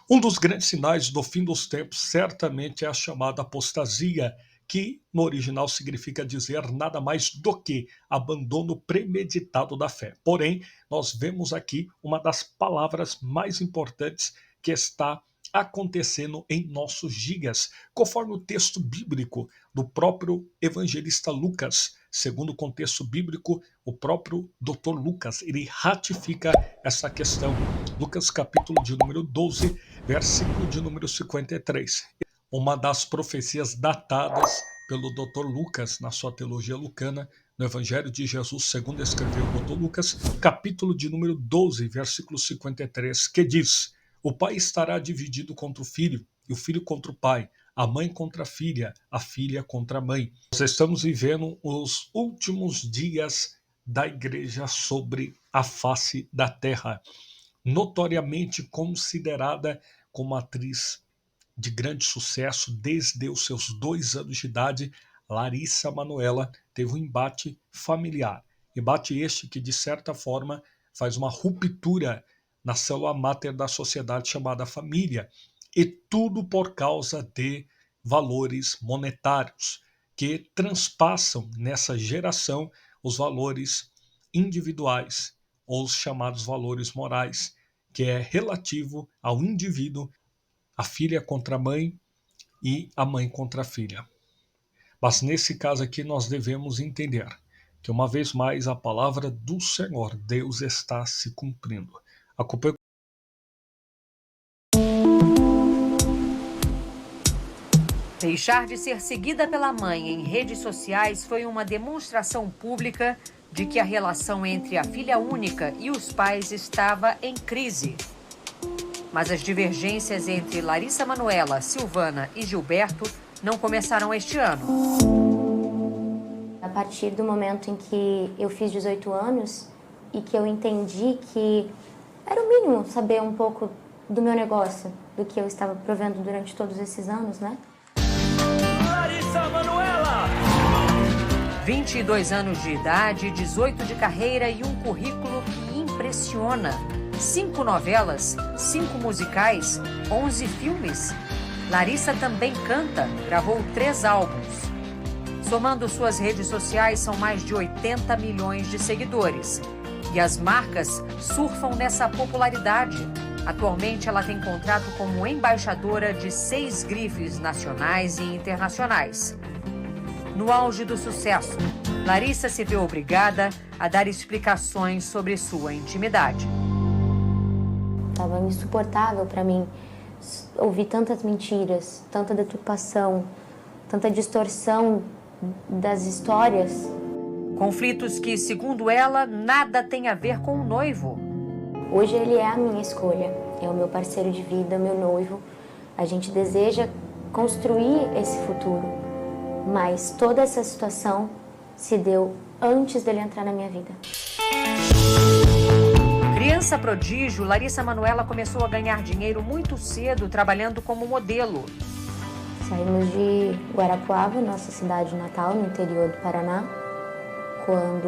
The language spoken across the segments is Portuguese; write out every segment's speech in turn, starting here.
Um dos grandes sinais do fim dos tempos certamente é a chamada apostasia, que no original significa dizer nada mais do que abandono premeditado da fé. Porém, nós vemos aqui uma das palavras mais importantes que está acontecendo em nossos dias, conforme o texto bíblico do próprio evangelista Lucas. Segundo o contexto bíblico, o próprio Dr. Lucas, ele ratifica essa questão. Lucas capítulo de número 12, versículo de número 53. Uma das profecias datadas pelo Dr. Lucas na sua teologia lucana, no Evangelho de Jesus, segundo escreveu o Dr. Lucas, capítulo de número 12, versículo 53, que diz: o pai estará dividido contra o filho, e o filho contra o pai, a mãe contra a filha contra a mãe. Nós estamos vivendo os últimos dias da igreja sobre a face da terra, notoriamente considerada como atriz de grande sucesso desde os seus 2 anos de idade. Larissa Manoela teve um embate familiar, embate este que de certa forma faz uma ruptura na célula máter da sociedade chamada família, e tudo por causa de valores monetários que transpassam nessa geração os valores individuais, ou os chamados valores morais, que é relativo ao indivíduo, a filha contra a mãe e a mãe contra a filha. Mas nesse caso aqui nós devemos entender que uma vez mais a palavra do Senhor, Deus, está se cumprindo. Acompanhe. Deixar de ser seguida pela mãe em redes sociais foi uma demonstração pública de que a relação entre a filha única e os pais estava em crise. Mas as divergências entre Larissa Manoela, Silvana e Gilberto não começaram este ano. A partir do momento em que eu fiz 18 anos e que eu entendi que era o mínimo saber um pouco do meu negócio, do que eu estava provendo durante todos esses anos, né? Larissa Manoela! 22 anos de idade, 18 de carreira e um currículo que impressiona. 5 novelas, 5 musicais, 11 filmes. Larissa também canta, gravou 3 álbuns. Somando suas redes sociais, são mais de 80 milhões de seguidores. E as marcas surfam nessa popularidade. Atualmente, ela tem contrato como embaixadora de 6 grifes nacionais e internacionais. No auge do sucesso, Larissa se vê obrigada a dar explicações sobre sua intimidade. Estava insuportável para mim ouvir tantas mentiras, tanta deturpação, tanta distorção das histórias. Conflitos que, segundo ela, nada tem a ver com o noivo. Hoje ele é a minha escolha, é o meu parceiro de vida, meu noivo. A gente deseja construir esse futuro, mas toda essa situação se deu antes dele entrar na minha vida. Criança prodígio, Larissa Manoela começou a ganhar dinheiro muito cedo trabalhando como modelo. Saímos de Guarapuava, nossa cidade natal, no interior do Paraná, quando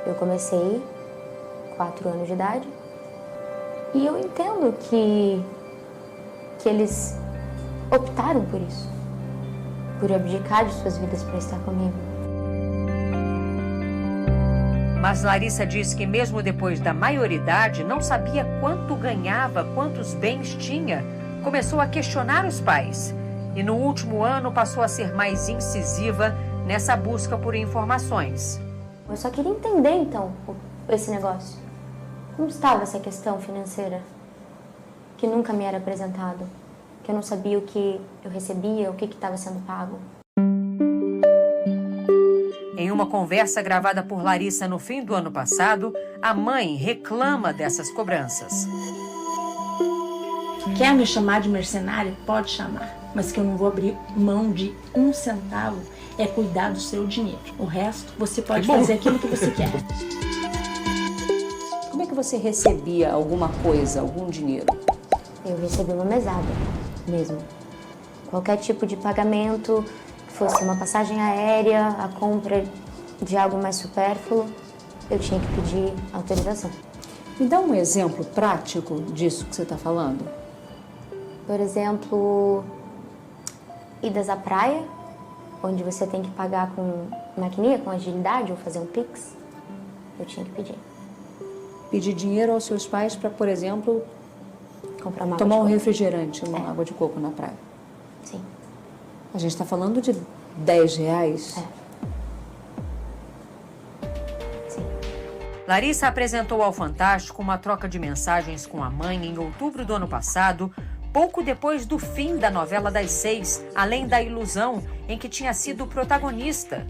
eu comecei, 4 anos de idade. E eu entendo que eles optaram por isso, por abdicar de suas vidas para estar comigo. Mas Larissa diz que mesmo depois da maioridade, não sabia quanto ganhava, quantos bens tinha. Começou a questionar os pais. E no último ano passou a ser mais incisiva nessa busca por informações. Eu só queria entender, então, esse negócio. Como estava essa questão financeira? Que nunca me era apresentado. Que eu não sabia o que eu recebia, o que estava sendo pago. Em uma conversa gravada por Larissa no fim do ano passado, a mãe reclama dessas cobranças. Quer me chamar de mercenária? Pode chamar. Mas que eu não vou abrir mão de 1 centavo é cuidar do seu dinheiro. O resto, você pode fazer aquilo que você quer. Como é que você recebia alguma coisa, algum dinheiro? Eu recebi uma mesada mesmo. Qualquer tipo de pagamento, fosse uma passagem aérea, a compra de algo mais supérfluo, eu tinha que pedir autorização. Me dá um exemplo prático disso que você está falando. Por exemplo, idas à praia, onde você tem que pagar com maquininha, com agilidade, ou fazer um Pix, eu tinha que pedir. Pedir dinheiro aos seus pais para, por exemplo, Comprar uma tomar água um de coco. refrigerante, uma água de coco na praia. Sim. A gente está falando de R$10. Sim. Larissa apresentou ao Fantástico uma troca de mensagens com a mãe em outubro do ano passado, pouco depois do fim da novela das 6, Além da Ilusão, em que tinha sido protagonista.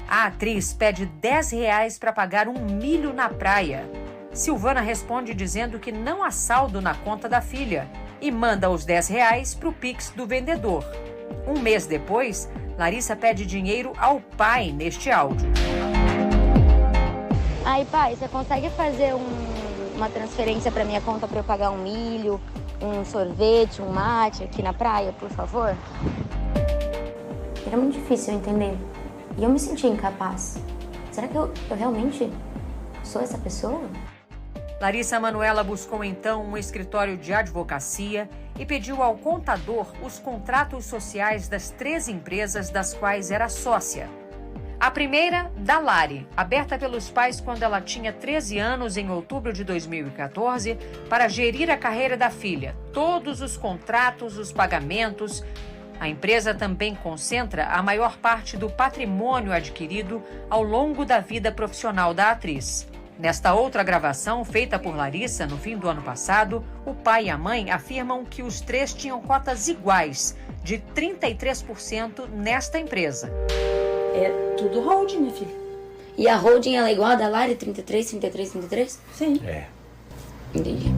A atriz pede R$10 para pagar um milho na praia. Silvana responde dizendo que não há saldo na conta da filha e manda os R$10 para o Pix do vendedor. Um mês depois, Larissa pede dinheiro ao pai neste áudio. Aí, pai, você consegue fazer uma transferência para minha conta para eu pagar um milho, um sorvete, um mate aqui na praia, por favor? Era muito difícil entender. E eu me sentia incapaz. Será que eu realmente sou essa pessoa? Larissa Manoela buscou então um escritório de advocacia e pediu ao contador os contratos sociais das 3 empresas das quais era sócia. A primeira, da Lari, aberta pelos pais quando ela tinha 13 anos em outubro de 2014, para gerir a carreira da filha, todos os contratos, os pagamentos. A empresa também concentra a maior parte do patrimônio adquirido ao longo da vida profissional da atriz. Nesta outra gravação, feita por Larissa no fim do ano passado, o pai e a mãe afirmam que os 3 tinham cotas iguais, de 33% nesta empresa. É tudo holding, minha filha. E a holding ela é igual a da Lari, 33, 33, 33? Sim. Entendi.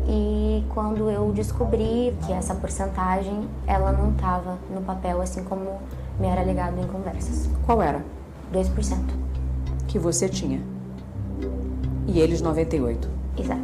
E quando eu descobri que essa porcentagem, ela não estava no papel, assim como me era alegado em conversas. Qual era? 2%. Que você tinha. E eles 98%. Exato.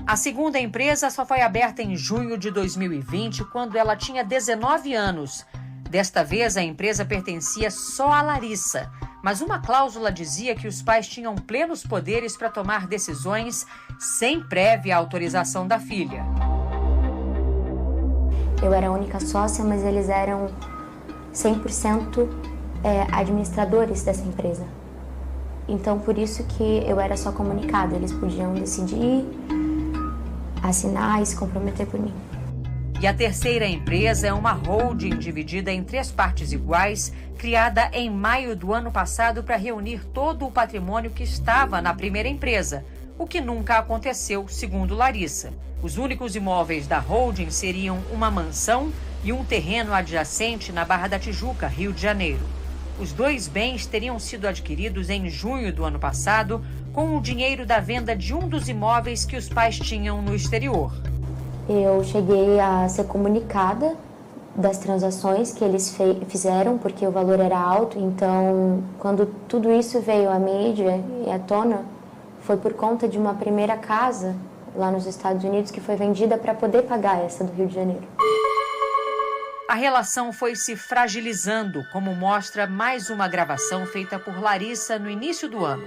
A segunda empresa só foi aberta em junho de 2020, quando ela tinha 19 anos. Desta vez, a empresa pertencia só a Larissa, mas uma cláusula dizia que os pais tinham plenos poderes para tomar decisões sem prévia autorização da filha. Eu era a única sócia, mas eles eram 100% administradores dessa empresa. Então, por isso que eu era só comunicada. Eles podiam decidir, assinar e se comprometer por mim. E a terceira empresa é uma holding dividida em 3 partes iguais, criada em maio do ano passado para reunir todo o patrimônio que estava na primeira empresa, o que nunca aconteceu, segundo Larissa. Os únicos imóveis da holding seriam uma mansão e um terreno adjacente na Barra da Tijuca, Rio de Janeiro. Os 2 bens teriam sido adquiridos em junho do ano passado com o dinheiro da venda de um dos imóveis que os pais tinham no exterior. Eu cheguei a ser comunicada das transações que eles fizeram, porque o valor era alto. Então, quando tudo isso veio à mídia e à tona, foi por conta de uma primeira casa lá nos Estados Unidos que foi vendida para poder pagar essa do Rio de Janeiro. A relação foi se fragilizando, como mostra mais uma gravação feita por Larissa no início do ano.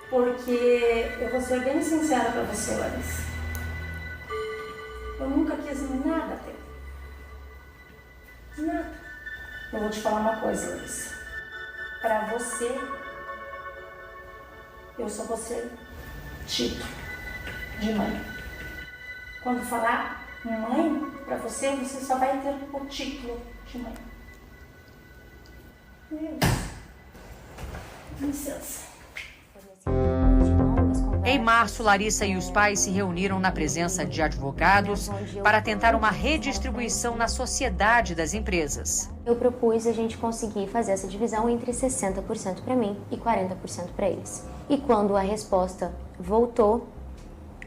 Porque eu vou ser bem sincera pra você, Larissa. Eu nunca quis nada ter. Nada. Eu vou te falar uma coisa, Larissa. Pra você, eu só vou ser título de mãe. Quando falar mãe, pra você, você só vai ter o título de mãe. É isso. Licença. Em março, Larissa e os pais se reuniram na presença de advogados para tentar uma redistribuição na sociedade das empresas. Eu propus a gente conseguir fazer essa divisão entre 60% para mim e 40% para eles. E quando a resposta voltou,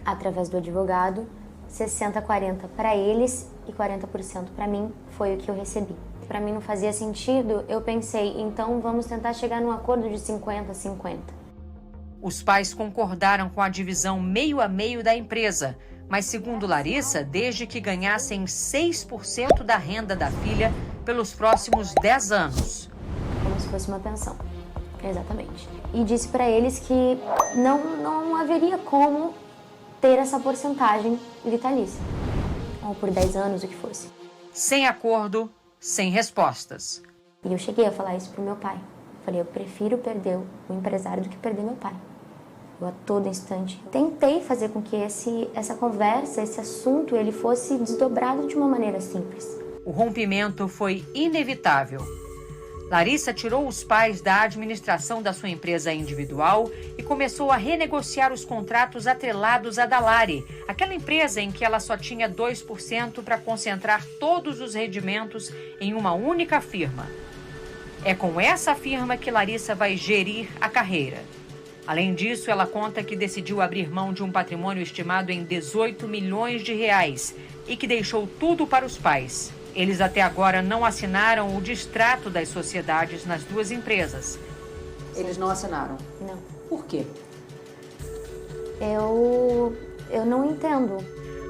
através do advogado, 60-40 para eles e 40% para mim foi o que eu recebi. Para mim não fazia sentido, eu pensei, então vamos tentar chegar num acordo de 50-50. Os pais concordaram com a divisão meio a meio da empresa, mas segundo Larissa, desde que ganhassem 6% da renda da filha pelos próximos 10 anos. Como se fosse uma pensão, exatamente. E disse para eles que não haveria como ter essa porcentagem vitalícia, ou por 10 anos, o que fosse. Sem acordo, sem respostas. E eu cheguei a falar isso pro meu pai. Falei, eu prefiro perder o empresário do que perder meu pai. Eu a todo instante tentei fazer com que essa conversa, esse assunto, ele fosse desdobrado de uma maneira simples. O rompimento foi inevitável. Larissa tirou os pais da administração da sua empresa individual e começou a renegociar os contratos atrelados à Dalari, aquela empresa em que ela só tinha 2% para concentrar todos os rendimentos em uma única firma. É com essa firma que Larissa vai gerir a carreira. Além disso, ela conta que decidiu abrir mão de um patrimônio estimado em 18 milhões de reais e que deixou tudo para os pais. Eles até agora não assinaram o distrato das sociedades nas duas empresas. Eles não assinaram? Não. Por quê? Eu não entendo.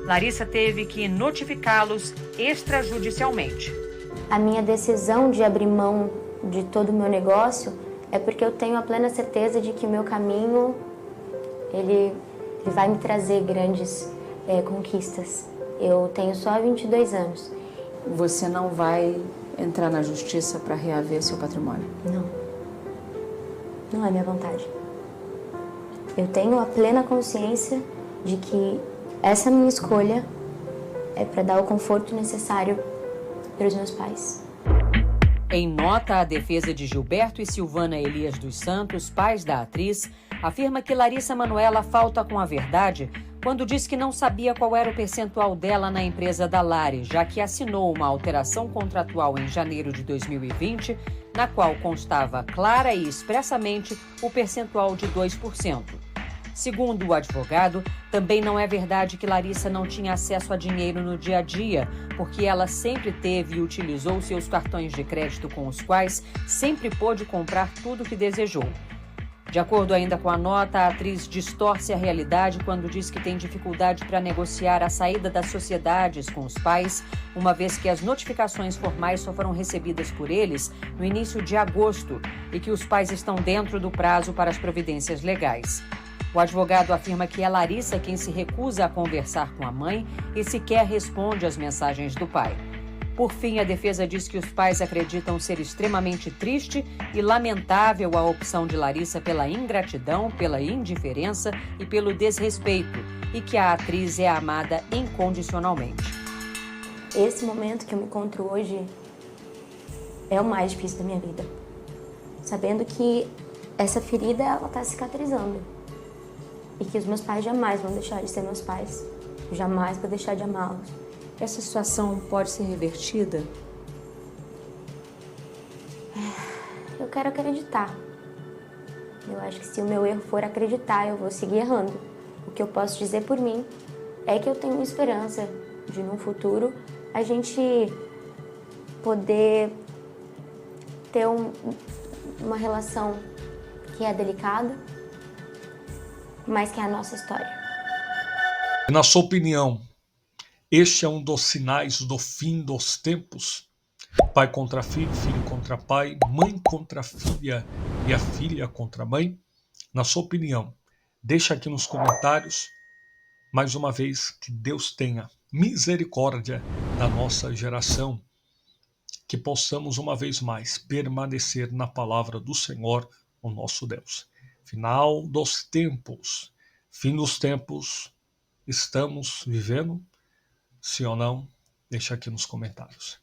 Larissa teve que notificá-los extrajudicialmente. A minha decisão de abrir mão de todo o meu negócio é porque eu tenho a plena certeza de que o meu caminho ele vai me trazer grandes conquistas. Eu tenho só 22 anos. Você não vai entrar na justiça para reaver seu patrimônio? Não. Não é minha vontade. Eu tenho a plena consciência de que essa minha escolha é para dar o conforto necessário para os meus pais. Em nota, a defesa de Gilberto e Silvana Elias dos Santos, pais da atriz, afirma que Larissa Manoela falta com a verdade quando diz que não sabia qual era o percentual dela na empresa Dalari, já que assinou uma alteração contratual em janeiro de 2020, na qual constava clara e expressamente o percentual de 2%. Segundo o advogado, também não é verdade que Larissa não tinha acesso a dinheiro no dia a dia, porque ela sempre teve e utilizou seus cartões de crédito com os quais sempre pôde comprar tudo o que desejou. De acordo ainda com a nota, a atriz distorce a realidade quando diz que tem dificuldade para negociar a saída das sociedades com os pais, uma vez que as notificações formais só foram recebidas por eles no início de agosto e que os pais estão dentro do prazo para as providências legais. O advogado afirma que é Larissa quem se recusa a conversar com a mãe e sequer responde às mensagens do pai. Por fim, a defesa diz que os pais acreditam ser extremamente triste e lamentável a opção de Larissa pela ingratidão, pela indiferença e pelo desrespeito, e que a atriz é amada incondicionalmente. Esse momento que eu me encontro hoje é o mais difícil da minha vida. Sabendo que essa ferida ela está cicatrizando. E que os meus pais jamais vão deixar de ser meus pais. Eu jamais vou deixar de amá-los. Essa situação pode ser revertida? Eu quero acreditar. Eu acho que se o meu erro for acreditar, eu vou seguir errando. O que eu posso dizer por mim é que eu tenho esperança de, num futuro, a gente poder ter uma relação que é delicada, mas que é a nossa história. Na sua opinião, este é um dos sinais do fim dos tempos? Pai contra filho, filho contra pai, mãe contra filha e a filha contra a mãe? Na sua opinião, deixa aqui nos comentários. Mais uma vez, que Deus tenha misericórdia da nossa geração, que possamos uma vez mais permanecer na palavra do Senhor, o nosso Deus. Final dos tempos, fim dos tempos, estamos vivendo? Sim ou não? Deixa aqui nos comentários.